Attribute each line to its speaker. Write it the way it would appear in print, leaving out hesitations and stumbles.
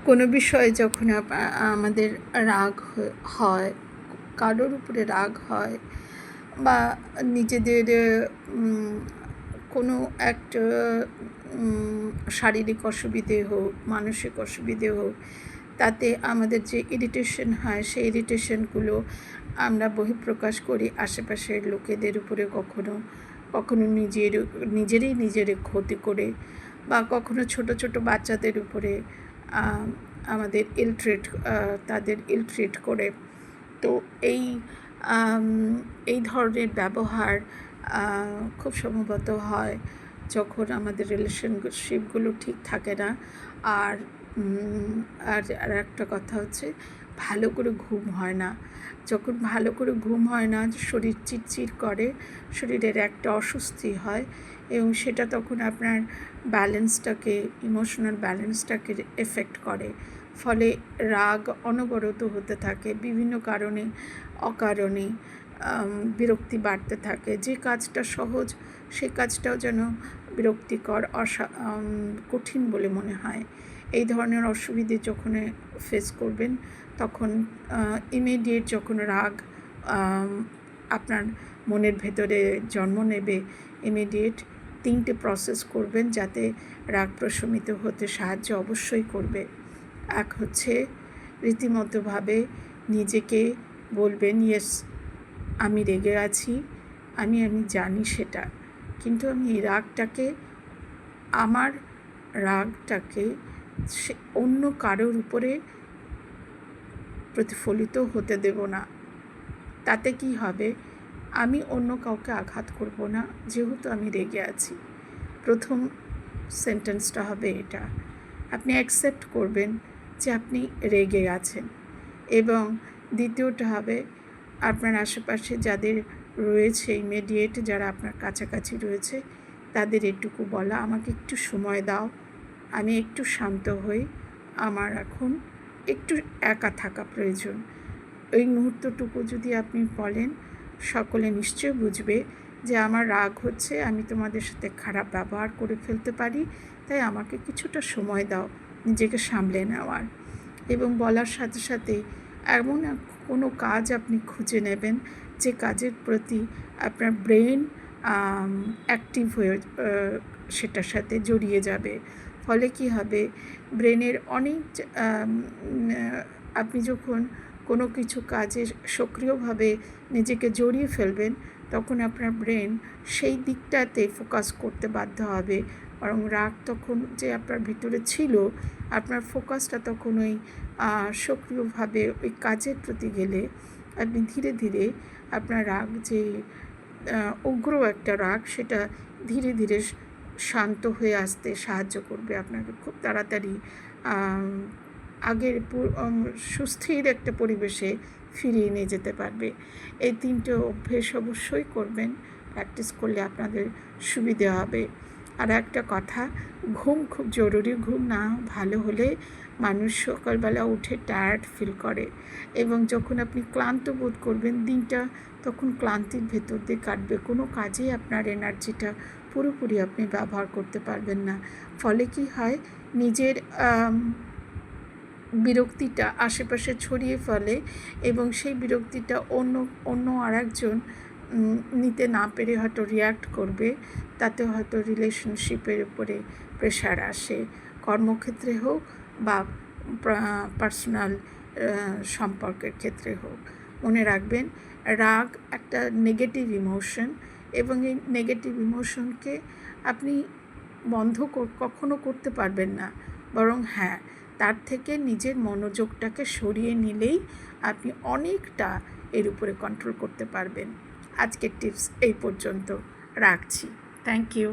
Speaker 1: কোনো বিষয়ে যখন আমাদের রাগ হয়, কারোর উপরে রাগ হয় বা নিজেদের কোনো একটা শারীরিক অসুবিধে হোক, মানসিক অসুবিধে হোক, তাতে আমাদের যে ইরিটেশন হয় সেই ইরিটেশনগুলো আমরা বহিঃপ্রকাশ করি আশেপাশের লোকেদের উপরে, কখনো কখনো নিজেরই ক্ষতি করে, বা কখনো ছোট ছোট বাচ্চাদের উপরে আমাদের তাদের ইলট্রিট করে। তো এই ধরনের ব্যবহার খুব সম্ভবত হয় যখন আমাদের রিলেশনশিপগুলো ঠিক থাকে না। আর আর একটা কথা হচ্ছে, ভালো করে ঘুম হয় না। যখন ভালো করে ঘুম হয় না, শরীর চিড়চিড় করে, শরীরের একটা অস্বস্তি হয়, এবং সেটা তখন আপনার ব্যালেন্সটাকে, ইমোশনাল ব্যালেন্সটাকে এফেক্ট করে। ফলে রাগ অনবরত হতে থাকে, বিভিন্ন কারণে অকারণে বিরক্তি বাড়তে থাকে। যে কাজটা সহজ সেই কাজটাও যেন বিরক্তিকর, কঠিন বলে মনে হয়। এই ধরনের অসুবিধে যখন ফেস করবেন, তখন ইমিডিয়েট যখন রাগ আপনার মনের ভেতরে জন্ম নেবে, ইমিডিয়েট 3টে প্রসেস করবেন যাতে রাগ প্রশমিত হতে সাহায্য অবশ্যই করবে। এক হচ্ছে, রীতিমতোভাবে নিজেকে বলবেন, ইয়েস, আমি রেগে আছি, আমি জানি সেটা, কিন্তু আমি এই আমার রাগটাকে অন্য কারোর উপরে প্রতিফলিত হতে দেব না। তাতে কি হবে, আমি অন্য কাউকে আঘাত করব না, যেহেতু আমি রেগে আছি। প্রথম সেন্টেন্সটা হবে এটা। আপনি অ্যাকসেপ্ট করবেন যে আপনি রেগে আছেন। এবং দ্বিতীয়টা হবে, আপনার আশেপাশে যাদের রয়েছে, ইমিডিয়েট যারা আপনার কাছাকাছি রয়েছে, তাদের এটুকু বলা, আমাকে একটু সময় দাও, আমি একটু শান্ত হই, আমার এখন একটু একা থাকা প্রয়োজন। ওই মুহূর্তটুকু যদি আপনি বলেন, সকলে নিশ্চয় বুঝবে যে আমার রাগ হচ্ছে, আমি তোমাদের সাথে খারাপ ব্যবহার করে ফেলতে পারি, তাই আমাকে কিছুটা সময় দাও নিজেকে সামলে নেওয়ার। এবং বলার সাথে সাথে এমন কোনো কাজ আপনি খুঁজে নেবেন যে কাজের প্রতি আপনার ব্রেন অ্যাক্টিভ হয়ে সেটার সাথে জড়িয়ে যাবে। ফলে কি হবে, ব্রেনের অনেক আপনি যখন কোনো কিছু কাজে সক্রিয়ভাবে নিজেকে জড়িয়ে ফেলবেন, তখন আপনার ব্রেন সেই দিকটাতে ফোকাস করতে বাধ্য হবে। বরং রাগ তখন যে আপনার ভিতরে ছিল, আপনার ফোকাসটা তখন ওই সক্রিয়ভাবে ওই কাজের প্রতি গেলে আপনি ধীরে ধীরে আপনার রাগ, যে উগ্র একটা রাগ, সেটা ধীরে ধীরে শান্ত হয়ে আসতে সাহায্য করবে আপনাকে। খুব তাড়াতাড়ি আগের সুস্থির একটা পরিবেশে ফিরিয়ে নিয়ে যেতে পারবে। এই 3টে অভ্যেস অবশ্যই করবেন, প্র্যাকটিস করলে আপনাদের সুবিধে হবে। আর একটা কথা, ঘুম খুব জরুরি। ঘুম না ভালো হলে মানুষ সকালবেলা উঠে টায়ার্ড ফিল করে, এবং যখন আপনি ক্লান্ত বোধ করবেন, দিনটা তখন ক্লান্তির ভেতর দিয়ে কাটবে। কোনো কাজেই আপনার এনার্জিটা পুরোপুরি আপনি ব্যবহার করতে পারবেন না। ফলে কি হয়, নিজের বিরক্তিটা আশেপাশে ছড়িয়ে ফেলে, এবং সেই বিরক্তিটা অন্য আরেকজন নিতে না পেরে হয়তো রিয়্যাক্ট করবে। তাতে হয়তো রিলেশনশিপের উপরে প্রেশার আসে, কর্মক্ষেত্রে হোক বা পার্সোনাল সম্পর্কের ক্ষেত্রে হোক। মনে রাখবেন, রাগ একটা নেগেটিভ ইমোশন, এবং এই নেগেটিভ ইমোশনকে আপনি বন্ধ কখনো করতে পারবেন না। বরং হ্যাঁ, তার থেকে নিজের মনোযোগটাকে সরিয়ে নিলেই আপনি অনেকটা এর উপরে কন্ট্রোল করতে পারবেন। আজকের টিপস এই পর্যন্ত, রাখছি। Thank you.